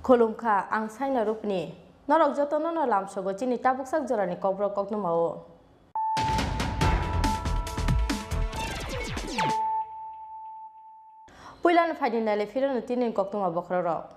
Kolumka ang saina rupni norok jotono no lamsogo chini tabuksak jorani Kokborok koknumao Puilan faidinale firon tinin koknuma bokrorok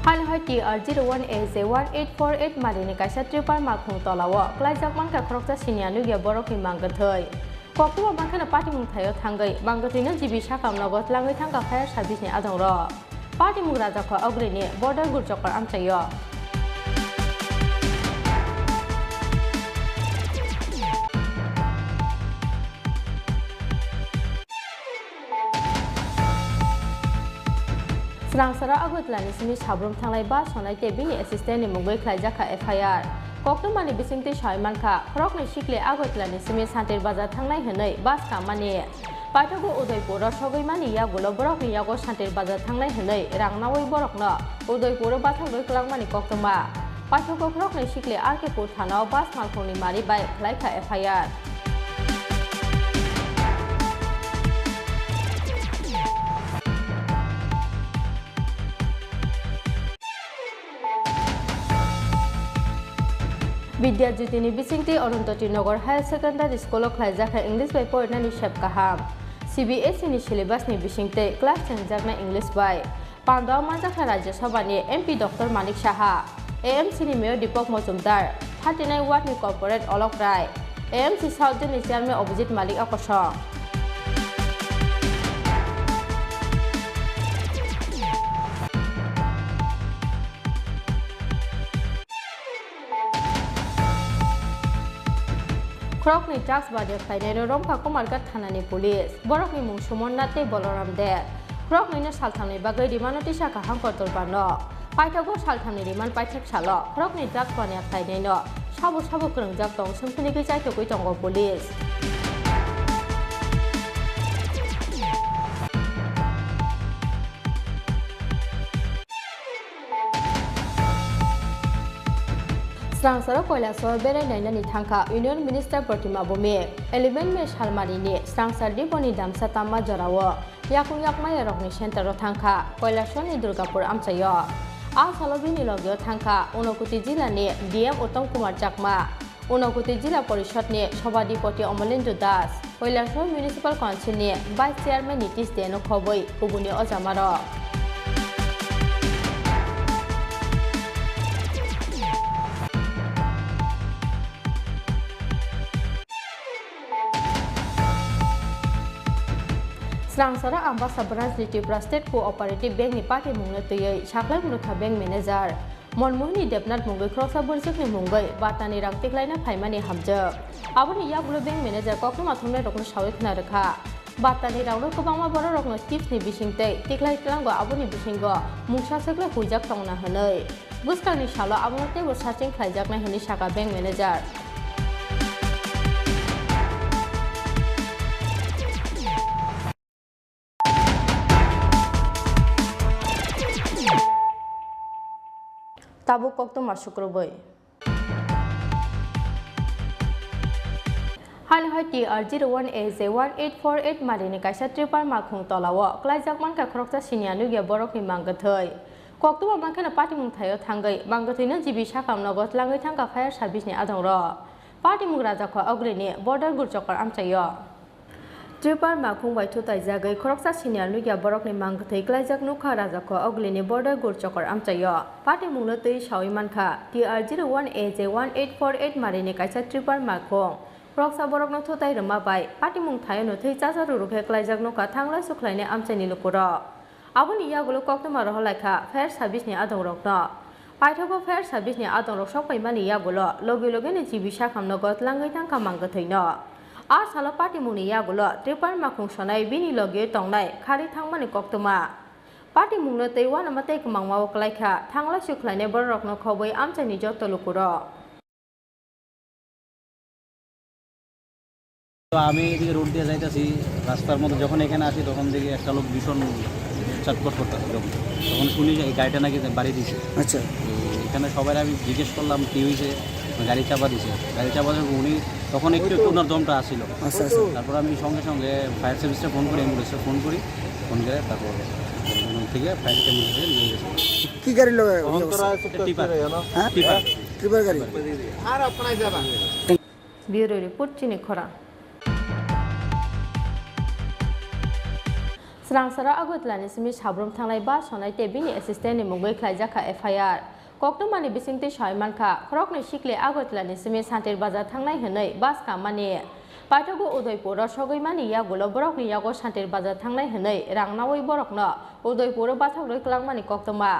Halhati R01AZ1848 marini kaisa Tripura makhung tolawo klaijak manka khorokta sinianu ge borok ni mangathai Kokborok mankhana party mung thayo thangai mangathina jibi sakam nogot langai thangka fire service ni adong ro party mung raja kho agreni border gurjokar amchayo Srangsara agutlani simi sabrum thanglai ba sonai te bini assistant ni mungbai khlaijaka FIR Koknumani bisingti shaimanka khorokni shikle agutlani simi santir bazar thanglai henai bas kamani Paithago Udaipura sogaimani yagulo borokni yago santir bazar thanglai henai rangnawai borokno Udaipura bathangoi klangmani koktuma Paithago khorokni shikle RK-pur thanao bas malkhongni mari bai khlaika FIR Vidyajyotini bisingti Aruntoti Nagar Higher Secondary School khlaijaka English by poinani shep kaham CBSE ni syllabus ni bisingte class chanjakna English by Pandaw manjakha Rajya Sabha ni MP Dr Manik Saha AMC ni Mayor Deepak Majumdar 39 Ward ni Corporate Olok Rai AMC South ni Chairman Abhijit Malik Akosong Krok ni drugs bade khainai rom ka komarkat thanani police borok ni mung sumon nate boloram de Krok ni na salthamni bagai dimanoti saka hangkotor bano Paithago salthamni diman paithak salo Krok ni drugs bane khainai no sabo krengjak tong sumphini ge chai tokoi tongo police Srangsara Koilasor Berai Nainani Thangka Union Minister Pratima Bumi Element Me Shalmari ni Srangsar Diponi Damsa Tamma Jorawo Yakung Yakmaya Rokni Center Thangka Koilasor ni Durgapur Amchayo A Salobini Logyo Thangka Unokuti Jila ni DM Uttam Kumar Chakma Unokuti Jila Porishod ni Sobadipoti Omolendu Das Koilasor Municipal Council ni Vice Chairman Nitish Deno Khoboi Ubuni Ojamaro Srangsara Ambassador Tripura State Cooperative Bank ni party mungna tuyai saklai murukha bank manager Monmohni Debnath Mungai Kroksa Burjuk ni Mungai Batani rang tiklaina phaimani hamjak Aboni yagulo bank manager Koknuma thumnai rokno sawi khna rakha Batani rangno kobangma boro rokno tips ni bisingtei tiklai tlango aboni bisingo mungsa sakla hujak tongna hanai Buskang ni salo abono tebo searching khlaijakna hini saka bank manager Tabu Koktuma Shukrobai Halhati R01AZ1848 marini kaisa Tripura makhung tolawo klaijak manka khorokta sinianu ge borok ni mangathai Koktuma mankhana party mung thayo thangai mangathaina jibi sakam nogot langai thangka fire service ni adong ro party mung raja kho agreni border gurjokar amchayo Tripura makhung bai thutai jagai khoroksa sinianu ge borok ni mangathai klaijak nukha raja kho agreni border gurjokar amchayo party mung no tei sawi mankha TR01AZ1848 marini kaisa Tripura makhung Roksa borok no thotai rama bai party mung thayo no thei chacha rurukhe klaijak nukha thangla sukhlaine amchaini lukuro aboni yagulo Koknuma rohlaikha fire service ni adong rokno Paithago fire service ni adong rok sok paimani yagulo loge ni jibi sakam nogot langai thangka mangathaino A salo party mung ni yagulo Tripura makhung sonai bini loge tongnai khari thangmani Koknuma party mung no tei wana matei kmangma klaikha thangla sukhlaine borok no khoboi amchaini joto lukuro আমি এদিকে road দিয়ে যাইতেছি রাস্তার মধ্যে যখন এখানে আসি তখন দেখি একটা লোক ভীষণ চটপট করতেছে তখন শুনি যে এই গাড়িটা নাকি বাড়ি দিয়েছে আচ্ছা এখানে সবাই আমি জিজ্ঞেস করলাম কী হয়েছে গাড়ি চাপা দিয়েছে গাড়ি চাপা উনি তখন একটু ওনার দমটা আসছিল তারপর আমি সঙ্গে সঙ্গে ফায়ার সার্ভিসে ফোন করি অ্যাম্বুলেন্সে ফোন করি ফোন করে তারপর থেকে ফায়ার অ্যাম্বুলেন্সে নিয়ে গেছে। কি গাড়ি লগে হ্যাঁ ট্রিপার গাড়ি ব্যুরো রিপোর্ট চিনি খরা স্রাংসারা আগতলানি সিমি সাব্রম থাंनाय बा सनाय टेबिनि एसिस्टेंट नि मुंगै ख्लायजाखा एफआईआर कक्टमानि बिसिंति सयमानखा खरकनि सिकले আগতलानि सिमी सान्तिर बाजार थांनाय हनै बास कामानि पाइथागु उदयपुर सगैमानि यागुलो बरकनि यागो सान्तिर बाजार थांनाय हनै रांनावै बरकनो उदयपुर बाथाग्रै क्लांमानि कक्टमा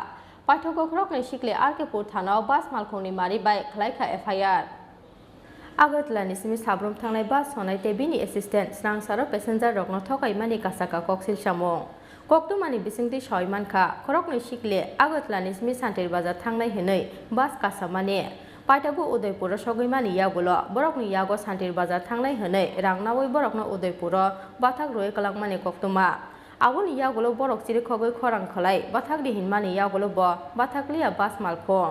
पाइथागु खरकनि सिकले आरकेपुर थानाव बास मालखौनि मारि बाय ख्लायखा एफआईआर আগতलानि सिमी साब्रम थांनाय बा सनाय टेबिनि एसिस्टेंट स्रांसारा पेसेन्जार रकनो थकाइमानि कासाका कक्सिल सामं कक्टमानि बिसिंति सयमानखा खरकनि सिकले আগतलानि सिमी सान्तिर बाजार थांनाय हनै बास कासामानि पाइथागु उदयपुर सगैमानि यागुलो बरकनि यागो सान्तिर बाजार थांनाय हनै रांनावै बरकनो उदयपुर बाथाग्रोय कलांमानि कक्टमा आगुनि यागुलो बरक चिरि खगै खरां खलाय बाथागदि हिनमानि यागुलो ब बाथागलिया बास मालखं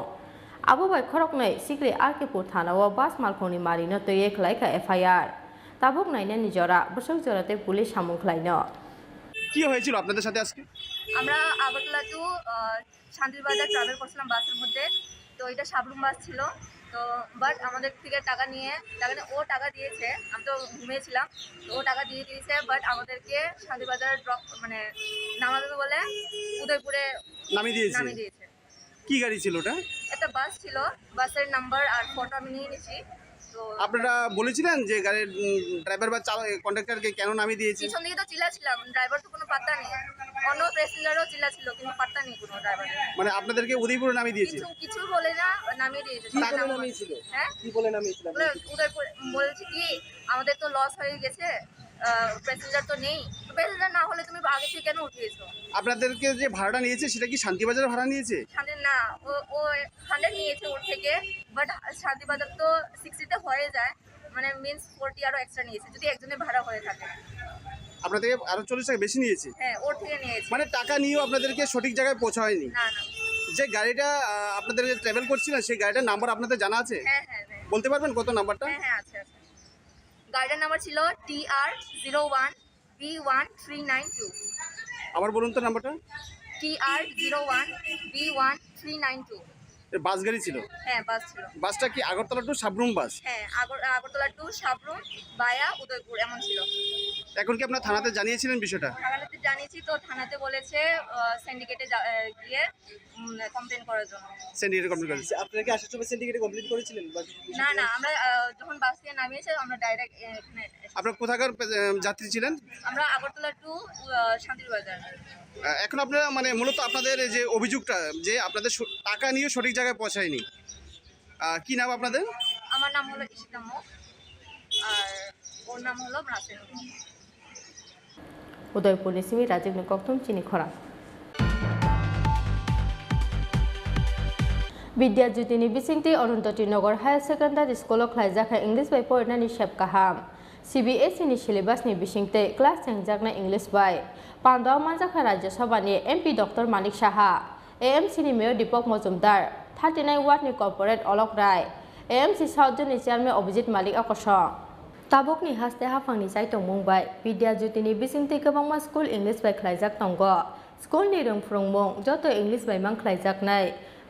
आबो बाय खरकनै सिग्रे आरकेपुर थानाव बास मालखौनि मारिनो तैये ख्लायखा एफआईआर ताबुक नायने নিজরা বসক জরাতে পুলিশ সামং খ্লাইনো কি হয়েছিল আপনাদের সাথে আজকে? আমরা আগরতলা টু শান্তিরবাজার ট্রাভেল করছিলাম বাসের মধ্যে। তো এটা সাবরুম বাস ছিল। তো বাট আমাদের থেকে টাকা নিয়ে ও টাকা দিয়েছে, আমি তো ঘুমিয়েছিলাম, তো ও টাকা দিয়ে দিয়েছে। বাট আমাদেরকে শান্তিরবাজার ড্রপ মানে নামাবে বলে উদয়পুরে নামিয়ে দিয়েছে। কি গাড়ি ছিল ওটা? একটা বাস ছিল, বাসের নাম্বার আর ফটো আমি নিয়ে নিয়েছি। তো আপনারা বলেছিলেন যে গাড়ির ড্রাইভার বা কন্ডাক্টরকে কেন নামিয়ে দিয়েছে? পিছন দিকে তো চিল্লাছিলাম, ড্রাইভার তো কোনো পাত্তা নেই, অন্য প্যাসেঞ্জারও চিল্লাছিল কিন্তু পাত্তা নেই কোনো ড্রাইভারের। মানে আপনাদেরকে উদয়পুরে নামিয়ে দিয়েছে? কিছু বলে না, নামিয়ে দিয়েছে। হ্যাঁ কি বলে নামিয়েছিল? উদয়পুর বলেছে কি আমাদের তো লস হয়ে গেছে, প্যাসেঞ্জার তো নেই, প্যাসেঞ্জার না হলে তুমি আগে থেকে কেন উঠিয়েছো? আপনাদেরকে যে ভাড়াটা নিয়েছে সেটা কি শান্তিবাজার ভাড়া নিয়েছে? শান্তি না, ও 100 নিয়েছে ওর থেকে। বাট শান্তিবাজার তো 60-তে হয়ে যায়, মানে মিন্স 40 আরো এক্সট্রা নিয়েছে যদি একজনের ভাড়া হয়ে থাকে। আপনার থেকে আরো 40 টাকা বেশি নিয়েছে? হ্যাঁ ওর থেকে নিয়েছে। মানে টাকা নিয়েও আপনাদেরকে সঠিক জায়গায় পৌঁছায়নি? না না। যে গাড়িটা আপনাদের ট্রাভেল করছিলেন সেই গাড়িটার নাম্বার আপনাদের জানা আছে? হ্যাঁ বলতে পারবেন কত নাম্বারটা? হ্যাঁ আছে। গাড়ির নাম্বার ছিল TR01B1392। আবার বলুন তো নাম্বারটা। TR01B1392। বাস গাড়ি ছিল? হ্যাঁ বাস ছিল। বাসটা কি আগরতলা টু সাবরুম বাস? হ্যাঁ আগরতলা টু সাবরুম বায়া উদয়পুর এমন ছিল। এখন কি আপনার থানাতে জানিয়েছিলেন বিষয়টা? থানাতে জানিয়েছি, তো থানাতে বলেছে সিন্ডিকেটে গিয়ে কমপ্লেন করার জন্য। সিন্ডিকেটে কমপ্লেন করেছে? আপনারা কি আসার সময় সিন্ডিকেটে কমপ্লেন করেছিলেন? না আমরা যখন বাস থেকে নামিয়েছে আমরা ডাইরেক্ট এখানে। আপনারা কোথাকার যাত্রী ছিলেন? আমরা আগরতলা টু শান্তিরবাজার। এখন আপনারা মানে মূলত আপনাদের যে অভিযোগটা যে আপনাদের টাকা নিয়ে সঠিক জায়গায় পৌঁছায়নি, কি নাম আপনাদের? আমার নাম হলো ইশিতা মুখ আর ওর নাম হলো রাসেল। उदयपुर सिमी राजीव कक्टम चिनी खरा विद्याज्योतिनि बिसिंति Arundhati Nagar higher secondary school ख्लायजाखा इंग्लिश बाय फरायनायनि सेब गाहाम सीबीएसई नि सिलेबासनि बिसिंति क्लास चेंजाकना इंग्लिश बाय पान्दाव मानजाखा राज्य सभानि MP doctor Manik Saha AMC नि मेयर दीपक मजुमदार 39 वार्ड नि corporate Alak Roy AMC south जोननि चेयारमैन अभिजित मालिक आकर्षण ताबुकनि हास्ते हाफांनि जायतं मुंबाय विद्याज्योतिनि बिसिंति गोबांमा स्कुल इंग्लिश बाय ख्लायजाक दंग स्कुलनि रोंफोरोंमुं जत इंग्लिश बाय मान ख्लायजाकनाय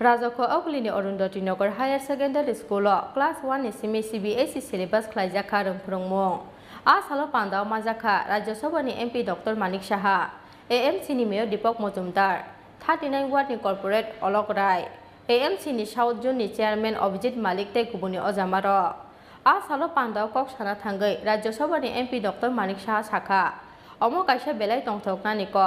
राजको अगलिनि Arundhati Nagar higher secondary school class 1 नि सिमी सीबीएसई सिलेबास ख्लायजाखा रोंफोरोंमुं आ सालो पान्दाव माजाखा राज्य सभानि MP doctor Manik Saha AMC नि मेयर दीपक मजुमदार 39 वार्ड नि कॉर्पोरेट अलक राय एएमसी नि साउथ जोननि चेयारमैन अभिजित मालिक ते गुबुननि अजामार आ सालो पान्दाव कक साना थांगै राज्य सभानि एमपी डॉक्टर मानिक साहा साखा अमो कायसा बेलाय तंथकनानि क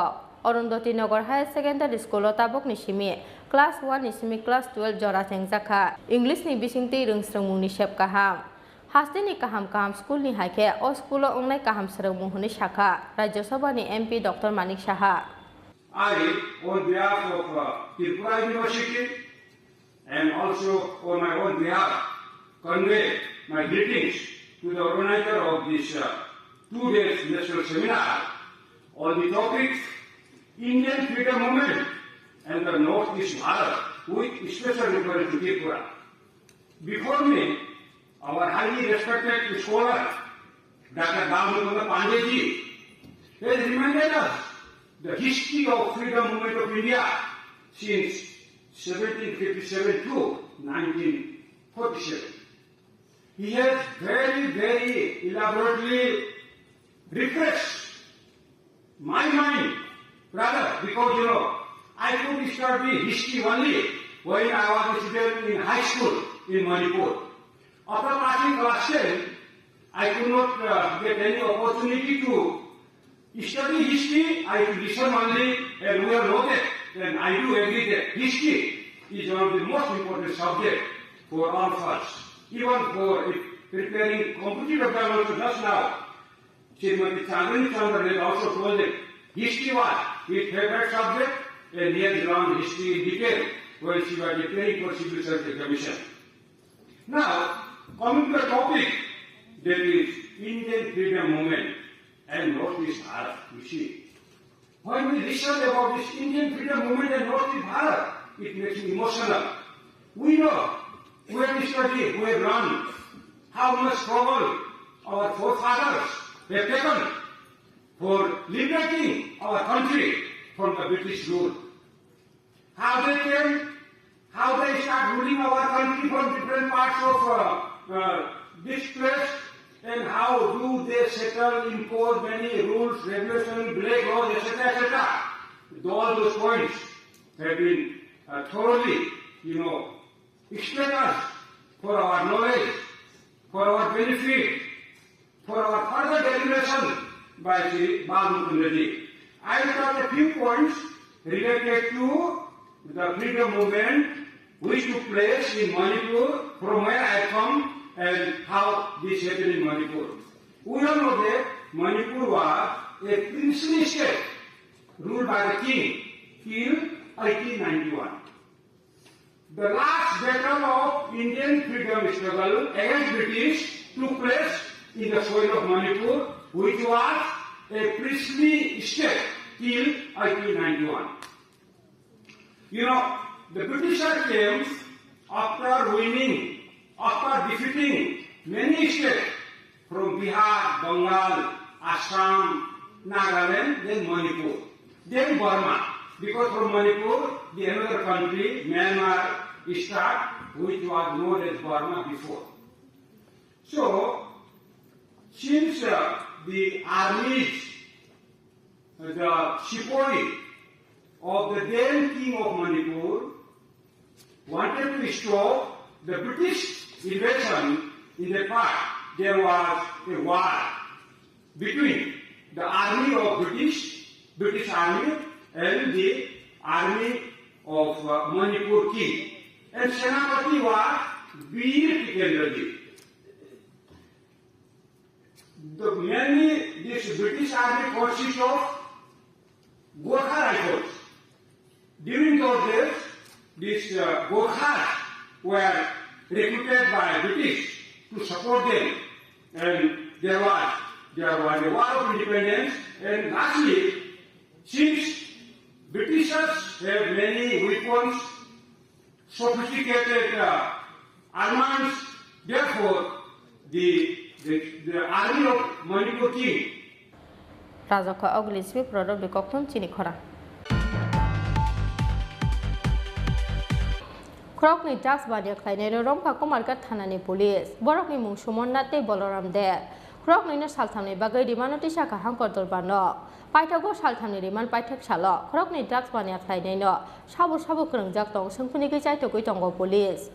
Arundhati Nagar higher secondary school ताबुकनि सिमी क्लास 1 नि सिमी क्लास 12 जरा चेंजाखा इंग्लिश नि बिसिंति रोंस्रोंमुंनि सेब गाहाम हास्तेनि काहाम स्कुलनि हायखे अ स्कुलाव अंनाय काहाम सोरोंमुं हनै साखा राज्य सभानि MP doctor Manik Saha I, on behalf of Tripura University and also on my own behalf, convey my greetings to the organizer of this 2 days national seminar on the topics Indian freedom movement and the Northeast Bharat with special reference to Tripura. Before me, our highly respected scholar, Dr. Damodar Pandey ji, has reminded us the history of freedom movement of India since 1757 to 1947. He has very, very elaborately refreshed my mind, rather, because I could study history only when I was a student in high school in Manipur. After passing class 10, I could not get any opportunity to study history. I could listen only, and we have noted, and I do agree that history is one of the most important subjects for all of us, even for preparing competitive examinations. Just now, Srimati Chandani Chandra has also told that history was his favorite subject, and he has learned history in detail when she was preparing for civil service examination. Now, coming to the topic, that is Indian freedom movement and Northeast Bharat, you see. When we listen about this Indian freedom movement and Northeast Bharat, it makes me emotional. We know, we have studied, we have learned how much struggle our forefathers have taken for liberating our country from the British rule. How they came, how they start ruling our country from different parts of this place, and how do they settle, impose many rules, regulations, black laws, etc., etc. All those points have been thoroughly, explained us for our knowledge, for our benefit, for our further deliberation by Sri Balmukundaji. I will touch a few points related to the freedom movement which took place in Manipur, from where I come, and how this happened in Manipur. We all know that Manipur was a princely state ruled by the king till 1891. The last battle of Indian freedom struggle against British took place in the soil of Manipur, which was a princely state till 1891. The Britishers came after defeating many states from Bihar, Bengal, Assam, Nagaland, then Manipur, then Burma. Because from Manipur, the another country, Myanmar, started, which was known as Burma before. So, since the armies, the Sepoy of the then king of Manipur wanted to stop the British invasion in the part, there was a war between the army of British army and the army of Manipur king. And Senapati was Veer Tikendraji. This British army consists of Gorkha rifles. During those days, these Gorkhas were recruited by British to support them, and there was a war of independence. And lastly, since Britishers have many weapons, sophisticated armaments, therefore the army of Manipur king Rajaka Ogliswi product Bikoktum Chinikhora. Krokni drugs badia khlainai rompa komarkat thanani police borokni mung sumonate boloram de Krokni na salthamni bagai rimanoti saka hangkor dorbano paithago salthamni riman paithak salo Krokni drugs badia khlainai no sabo krongjak tong sungkuni ke chaito koi tongo police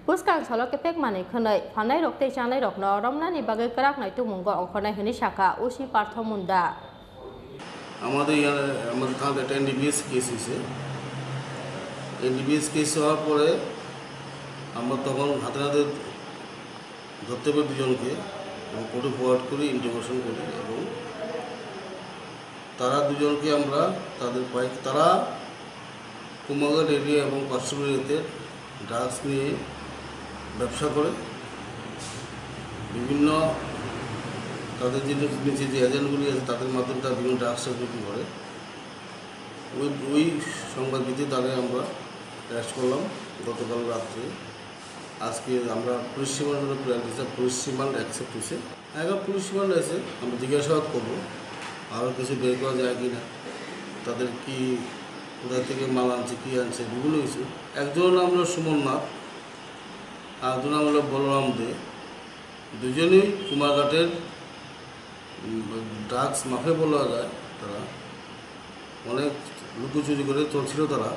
Buskang salo kepek mani khanai phanai rokte chanai rokno romnani bagai karak nai tumungo ongkhonai hini shaka usi parthomunda আমাদের থানাতে একটা NDPS case হয়েছে NDPS case হওয়ার পরে আমরা তখন হাতে হাতে ধরতে পারি দুজনকে এবং কোর্টে ফরওয়ার্ড করি ইন্টিমেশন করি এবং তারা দুজনকে আমরা তারা কুমারঘাট এরিয়া এবং কষ্টপুর এরিয়াতে ড্রাগস নিয়ে ব্যবসা করে বিভিন্ন তাদের যে নিচে যে এজেন্টগুলি আছে তাদের মাধ্যমে তারা বিভিন্ন ড্রাগস বিক্রি করে। ওই সংবাদ ভিত্তিতে তাদের আমরা অ্যারেস্ট করলাম গতকাল রাত্রে। আজকে আমরা police remand police remand accept হয়েছে। এখন পুলিশ রিমান্ড আছে, আমরা জিজ্ঞাসাবাদ করবো আরও কিছু বের করা যায় কি না, তাদের কি কোথা থেকে মাল আনছে, কী আনছে, বিভিন্ন কিছু। একজনের নাম হলো সুমন নাথ, আর দুজন নাম হলো বলরাম দে। দুজনেই কুমারঘাটের ড্রাগস মাফিয়া বলা যায়। তারা অনেক লুকোচুরি করে চলছিল তারা।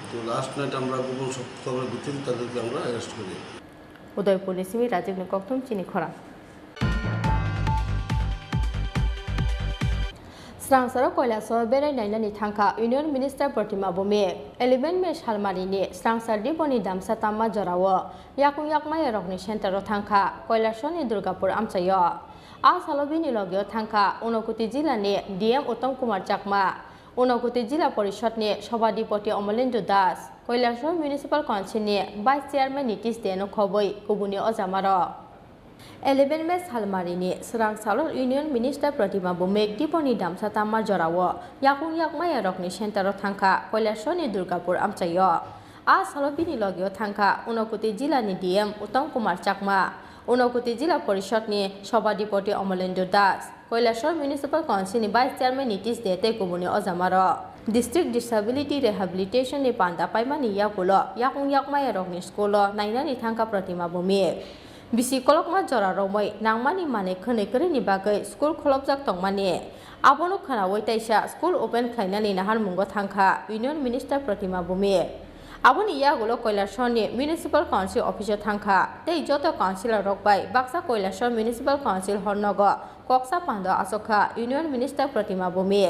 তো লাস্ট নাইট আমরা গোপন খবরের ভিত্তিতে তাদেরকে আমরা অ্যারেস্ট করি। উদয়পুর নিসিমি রাজীব কক্তম চিনি খরা স্রাংসার কৈলাসর বেড়াইনাयनायनि थांखा इउनियन मिनिस्टार प्रतिमा बमे 11 मे सालमारिनि स्रांसार दिपनि दामसा तामा जरावो याकुं याकमाय रकनि सेन्टारो थांखा কৈलासरनि दुर्गापुर आमचायो आ सालबिनि लगियो थांखा उनकुति जिल्लानि डीएम उत्तम कुमार चाकमा उनकुति जिल्ला परिषदनि सभाधिपति अमलेन्दु दास কৈলাসর म्युनिसिपल काउन्सिलनि भाइस चेयारमेन नीतीश देनो खबै गुबुनि अजामारो 11 मे सालमारिनि स्रांसालर इउनियन मिनिस्टार प्रतिमा बुमेक दिपनि दामसा तामा जरावो याकुं याकमाय रकनि सेन्टारो थांखा কৈলাসरनि दुर्गापुर आमचायो आ सालबिनि लगियो थांखा उनकुति जिल्लानि डीएम उत्तम कुमार चाकमा उनकुति जिल्ला परिषदनि सभाधिपति अमलेन्दु दास কৈলাসর म्युनिसिपल काउन्सिलनि भाइस चेयारमेन नीतीश देते गुबुनि अजामारो डिस्ट्रिक्ट डिसेबिलिटी रिहेबिलिटेशननि पान्दा पाइमानि याकुलो याकुं याकमाय रकनि स्कुलो नायनानि थांखा प्रतिमा बुमे बिसि कलकमा जरा रमै नांमानि माने खोनै खोरैनि बागै स्कुल खलबजाक तंमानि आबनो खोनावै ताइसा स्कुल ओपेन खालायनानै नाहार मुंगो थांखा इउनियन मिनिस्टार प्रतिमा बुमे आबनि यागुलो কৈলাসরनि म्युनिसिपल काउन्सिल अफिसो थांखा तै जत काउन्सिलर रकबाय बाक्सा কৈলাসর म्युनिसिपल काउन्सिल हरनग कक्सा पान्दा आसखा इउनियन मिनिस्टार प्रतिमा बुमे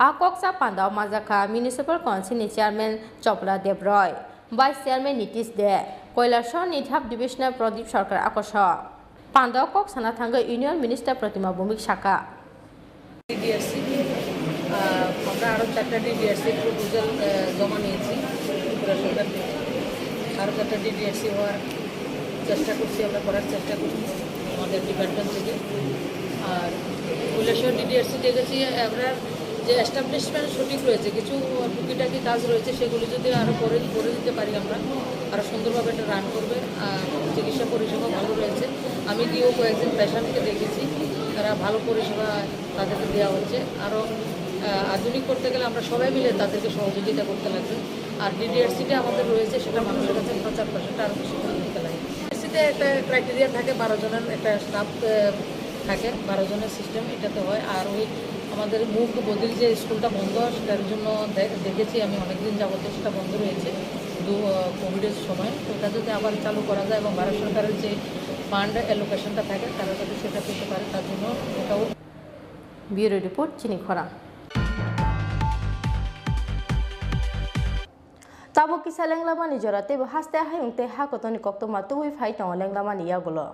आ कक्सा पान्दा माजाखा म्युनिसिपल काउन्सिलनि चेयारमेन चपला देबरय भाइस चेयारमेन नीतीश दे কৈলাসরनि धाब डिभिजनल प्रदीप सरकार आकर्ष पान्दा कक्साना थांगो इउनियन मिनिस्टार प्रतिमा बुमिक शाखा ডিডিআরসি আমরা আরও 4টা ডিডিআরসি প্রপোজাল জমা নিয়েছি ত্রিপুরা সরকার থেকে। আরও 4টা ডিডিআরসি হওয়ার চেষ্টা করছি, আমরা করার চেষ্টা করছি আমাদের ডিপার্টমেন্ট থেকে। আর কৈলাসর ডিডিআরসি দেখেছি আমরা যে এস্টাবলিশমেন্ট সঠিক রয়েছে, কিছু টুকিটাকি কাজ রয়েছে, সেগুলি যদি আরও করে দিতে পারি আমরা আরও সুন্দরভাবে এটা রান করবে। আর চিকিৎসা পরিষেবা ভালো রয়েছে, আমি গিয়েও কয়েকজন পেশেন্টকে দেখেছি, তারা ভালো পরিষেবা তাদেরকে দেওয়া হচ্ছে। আরও আধুনিক করতে গেলে আমরা সবাই মিলে তাদেরকে সহযোগিতা করতে লাগবে। আর ডিডিআরসিটা আমাদের রয়েছে, সেটা মানুষের কাছে প্রচার প্রসারটা আরও বেশি করে দিতে লাগে। ডিডিআরসিতে একটা ক্রাইটেরিয়া থাকে, 12 জনের একটা স্টাফ থাকে, 12 জনের সিস্টেম এটাতে হয়। আর ওই আমাদের মুখ বদির যে স্কুলটা বন্ধ, সেটার জন্য দেখেছি আমি অনেকদিন যাবত সেটা বন্ধ রয়েছে কোভিডের সময়। ওটা যদি আবার চালু করা যায় এবং ভারত সরকারের যে ফান্ড অ্যালোকেশনটা থাকে তারা যাতে সেটা পেতে পারে, তার জন্য ওটাও। ব্যুরো রিপোর্ট চিনি খরা তাবো কিসা লেংলামানি জরাতে হাসতে হাইংতে হাকতনি কক্তমা তুই ফাই তং লেংলামানি ইয়াগুলো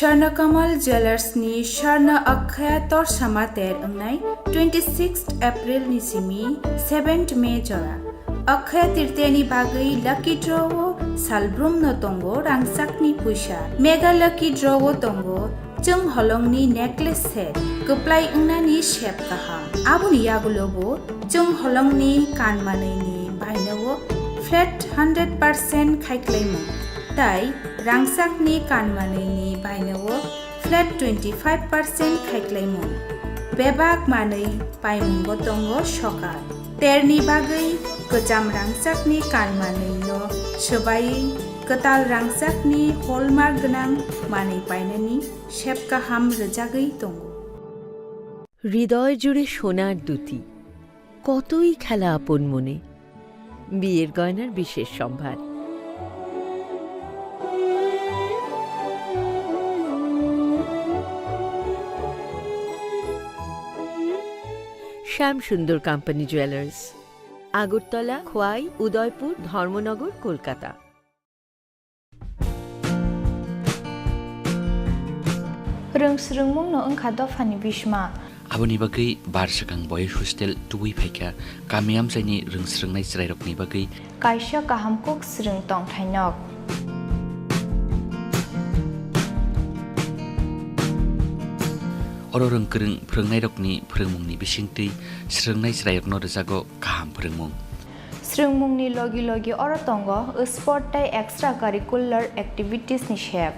Sharnakamal Jewelers ni Sharna Akhya Tor Samater Angnai 26th April ni simi 7th May jora Akhya Tirteni Bagai Lucky Draw Salbrum no Tongo Rangsakni Puisha Mega Lucky Draw Tongo Chung Holongni necklace set Kuplai Ungnani shape kaham Abuni yagulobo Chung Holongni Kanmaneni Bainawo flat 100% Khaiklaimo Tai Rangsakni Kanmaneni Bainawo flat 25% Khaiklaimo Bebak Manei Paimungo Tongo Shokar Terni Bagai Kejam Rangsakni Kanmanei no Shobai Ketal Rangsakni Hallmark Genang Manei Painani Shape Kaham Rejagai Tongo হৃদয় জুড়ে সোনার দুটি কতই খেলা আপন মনে বিয়ের গয়নার বিশেষ সম্ভার শ্যাম সুন্দর কোম্পানি জুয়েলার্স আগরতলা খোয়াই উদয়পুর ধর্মনগর কলকাতা रोंस्रोंमुंनो ओंखा दफानि बिसमा Aboni bagai bar sakang boys hostel tuwi phaika kamiam saini rongsrungnai chrairokni bagai kaisa kahamkok srung tong thainok oro rongkrung phrongnai rokni phronmungni bisingtui srungnai chrairokno rjago kaham phronmung srungmungni logi logi oro tongo sport tai extra curricular activities ni shep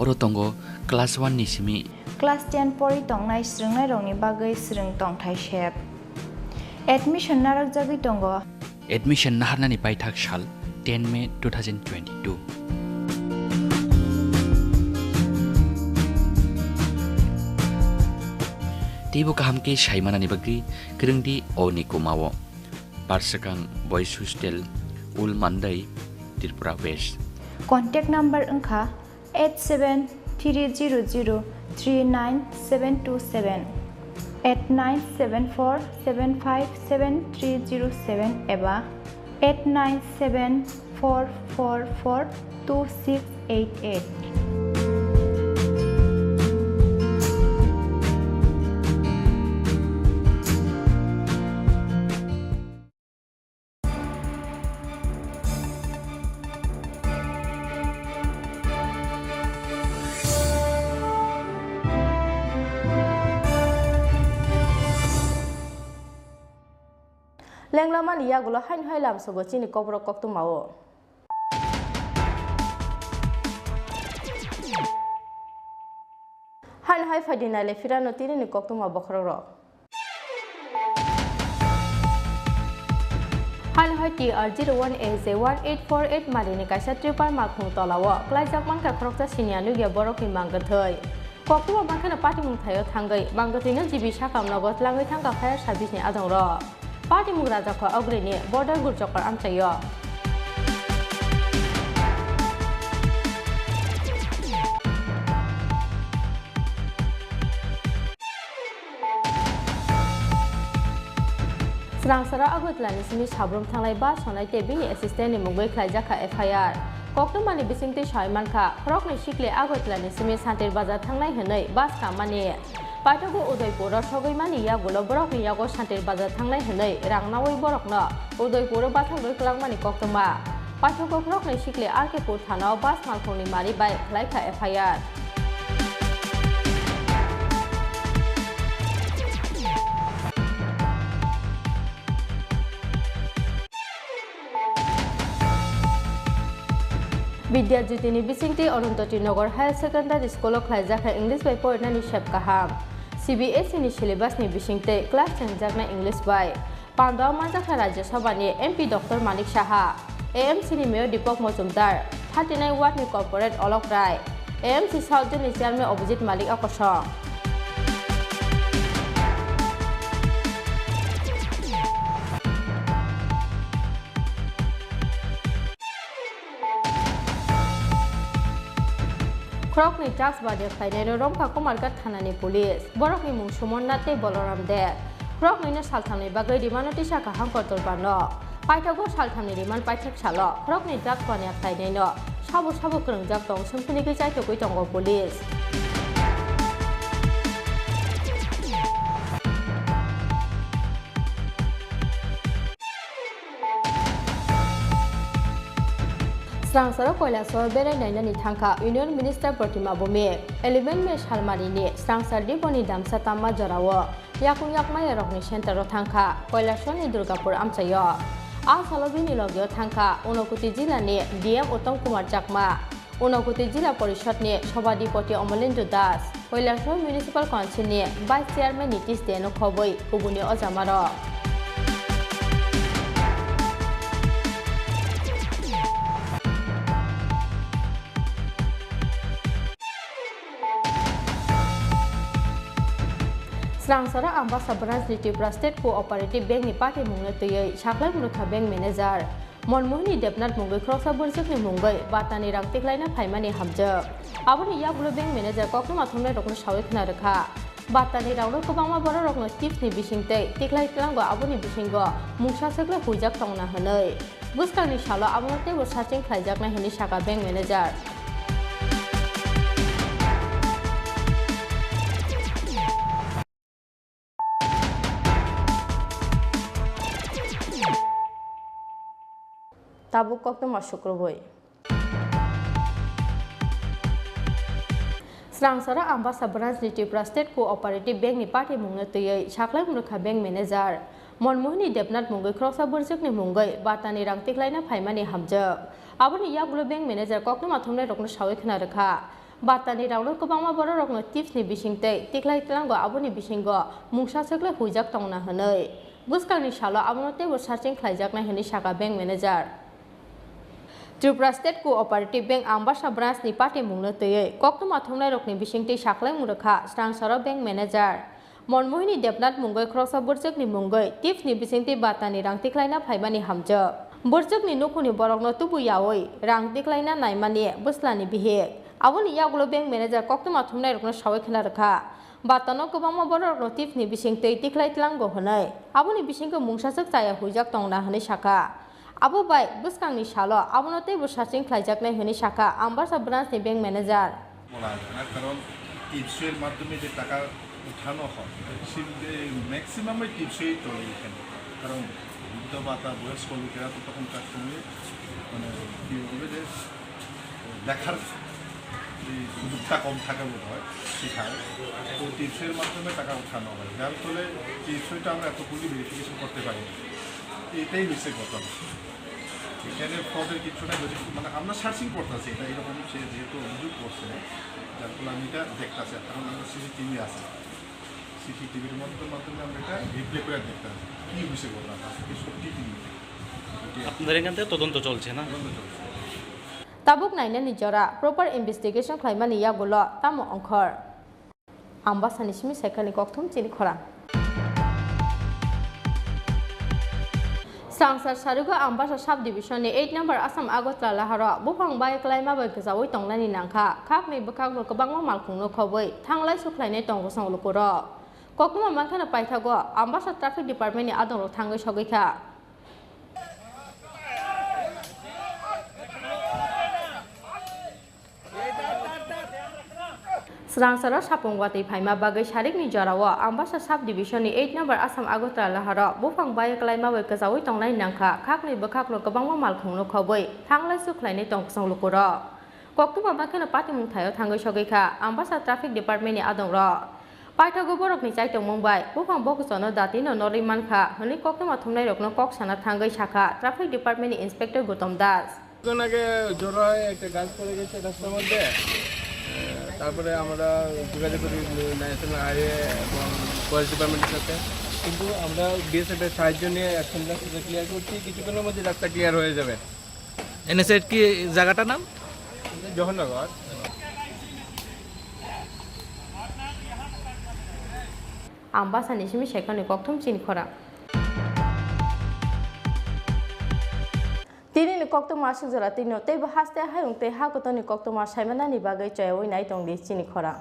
oro tongo class 1 ni simi Class 10 pori tongnai srungnai rokni bagai srung tongthai shep admission narak jagui tongo admission naharnani paithak sal 10 May 2022 Tibo kahamke saimanani bagi kerengdi oni kumawo Barsakang Boys Hostel Ul Mandai Tripura West contact number engkha 8730039727 8974757307 एबा 8974442688 Lenglaman iya gulo hain hailam sobo chini Kokborok koktu mawo. Hain hai fadina le firano tini ni koktu ma bokroro. Hain hai TR01AJ1848 marini kaisa Tripura makhung tolawo. Klaijak mangka krokta sinianu ge borok ni manggathai. Koktu ma bangkana pati mung thayo thangai banggathina jibi sakam nogot langai thangka fire service ni adongro. Parti Mugraja ko agreni border gurjokar amchayo. Srangsara agutlani simi sabrum thanglai ba sonai tebini assistant ni mugbai khlaijaka FIR. Koktumani bisingti soimanka krokni sikle agutlani simi santir bazar thanglai henai bas kamani. Paitago Udaipura sogaimani yagulo borokni yago santir bazar thanglai henai rangnawai borokno Udaipura bathangdoi klangmani koktuma Paitago krokni sikle Arkepur thanao bas malkhongni mari bai khlaika FIR Vidyajyotini bisingti Aruntoti Nagar Higher Secondary School khlaijaka English by poetnani shep kaham CBSE ni syllabus ni bisingte class chanjakna English by Pandau Manjakha Rajya Sabha ni MP Dr. Manik Saha AMC ni Mayor Deepak Majumdar 39 Ward ni Corporate Olok Rai AMC South ni Chairman Abhijit Malik Akosong Krokni tax bade khainero romka komarkat thanani police borokni mung sumonate boloram de Krokni na salthamni bagai rimanoti saka hangkortor bano paitago salthamni riman paitak salo Krokni tax bane khaineno sabo krengjak tong sumphini ke chaito koi tongo police Srangsara Koilasor Berai Nainani Thangka Union Minister Pratima Bumi 11 May Salmarini Srangsar Diboni Damsa Tamma Jorawo Yakung Yakmaya Rokni Center Thangka Koilasor ni Durgapur Amchayo A Salobini Logyo Thangka Unokuti Jila ni DM Uttam Kumar Jakma Unokuti Jila Porishad ni Sobadipoti Omolendu Das Koilasor Municipal Council ni Vice Chairman Nitish Deno Khoboi Ubuni Ojamaro Srangsara Ambassa Branch Tripura State Cooperative Bank ni party mungna tuyai Saklai Murukha Bank Manager Monmohni Debnath Mungai Kroksa Burjakni Mungai Batani Rang Tiklaina Phaimani Hamjak Aboni Yagulo Bank Manager Koknuma Thumnai Rokno Sawi Khna Rakha Batani Rangno Kobangma Boro Rokno Tips ni Bisingtei Tiklai Tlango Aboni Bisingo Mungsa Sakla Hujak Tongna Hanai Buskangni Salo Abonate Bo Searching Khlaijakna Hini Saka Bank Manager Tabuk Koktoma Shukroboi. Srangsara Ambasa Branch ni Tripura State Cooperative Bank ni Party Mungna Tuyai Saklai Murkha Bank Manager Monmohini Debnat Mungai Kroksa Burjuk ni Mungai Batani Rang Tiklaina Phaimani Hamjak Aboni Yagulo Bank Manager Koktoma Thomnai Rokno Sawai Khna Rakha Batani Rangno Kobangma Boro Rokno Tips ni Bisingtei Tiklai Tlango Aboni Bisingo Mungsa Saklai Hujak Tongna Hanai Buskangni Salo Abonote Bo Searching Khlaijakna Hani Saka Bank Manager Tripura State Cooperative Bank Ambasa Branch ni Party Mungna Tuyai Koktoma Thomnai Rokni Bisingtei Saklai Murakha Srangsara Bank Manager Monmohini Debnat Mungai Kroksa Burjuk ni Mungai Tips ni Bisingtei Batani Rang Tiklaina Phaimani Hamjak Burjuk ni Nukuni Borokno Tubu Yaoi Rang Tiklaina Naimani Buslani Bihek Aboni Yagulo Bank Manager Koktoma Thomnai Rokno Sawai Khna Rakha Batano Kobangma Borokno Tips ni Bisingtei Tiklai Tlango Hanai Aboni Bisingko Mungsasuk Chaya Hujak Tongna Hani Saka Abu Bai Buskangni Salo Abonote Bo Searching Khlaijakna Hani Saka Ambasa Branch ni Bank Manager কারণ টিপসের মাধ্যমে যে টাকা উঠানো হয় maximum টিপসেই চলে এখানে কারণ বৃদ্ধ ভাতা বয়স্ক লোকেরা তো তখন তার সঙ্গে মানে কী বলবে যে দেখার যে সুযোগটা কম থাকে বোধ হয় শেখায় তো টিপসের মাধ্যমে টাকা উঠানো হয় যার ফলে টিপসইটা আমরা এতগুলি ভেরিফিকেশন করতে পারি না এটাই হয়েছে ঘটনা এখানে ফ্রডের কিছুটা মানে আমরা সার্চিং করতেছি এটা এরকম সে যেহেতু অভিযোগ করছে যার ফলে আমি এটা দেখতেছি কারণ আমরা সিসিটিভি আছে সিসিটিভির মাধ্যমে আমরা এটা রিপ্লে করে দেখতে পাচ্ছি কী হয়েছে ঘটনা আজকে সত্যি কী আপনাদের এখান থেকে তদন্ত চলছে না Tabuk Naina Nijora Proper Investigation Khlaimani Yagulo Tamo Angkhor Ambasa Nismi Sekani Kokthum Chini Khora Sangsar Sarugo Ambasa Subdivision ni 8 number Assam Agotla Lahara Bupang Bai Klaima Bai Kazawi Tonglani Nangkha Khakni Bakang Kabangma Malkhungno Khoboi Thanglai Suklaine Tonggo Sang Lukuro Kokuma Mankhana Paithago Ambasa Traffic Department ni Adong Thangai Sogikha Srangsara Sapongwati Phaima Bagai Sharik ni Jarawa Ambasa Subdivision ni 8 number Assam Agotla Lahara Bupang Bai Klaima Bai Kazawi Tonglai Nangkha Khakni Bakaklo Kabangma Malkhungno Khoboi Thanglai Suklaine Tonggo Sang Lukuro Koktuma Mankhana Party Mungthayo Thangai Sogikha Ambasa Traffic Department ni Adong ro Paithago Borok ni Chaitong Mumbai Bupang Bokusono Datino Norimankha Honi Koktuma Thomnai Rokno Koksana Thangai Shakha Traffic Department ni Inspector Gautam Das আগে জোর হয় একটা গাছ পড়ে গেছে রাস্তার মধ্যে তারপরে আমরা যোগাযোগ করি ন্যাশনাল হাইওয়ে এবং ফরেস্ট ডিপার্টমেন্টের সাথে কিন্তু আমরা বিএসএফের সাহায্য নিয়ে এখন রাস্তাটা ক্লিয়ার করছি কিছুক্ষণের মধ্যে রাস্তা ক্লিয়ার হয়ে যাবে এনএসএড কি জায়গাটার নাম জহরনগর Ambasa Nismi Sekani Kokthum Chini Khora Tini ni Koktoma Sujara Tino Te Bahaste Hayung Te Hakotoni Koktoma Saimana ni Bagai Chayoi Nai Tongdi Chini Khora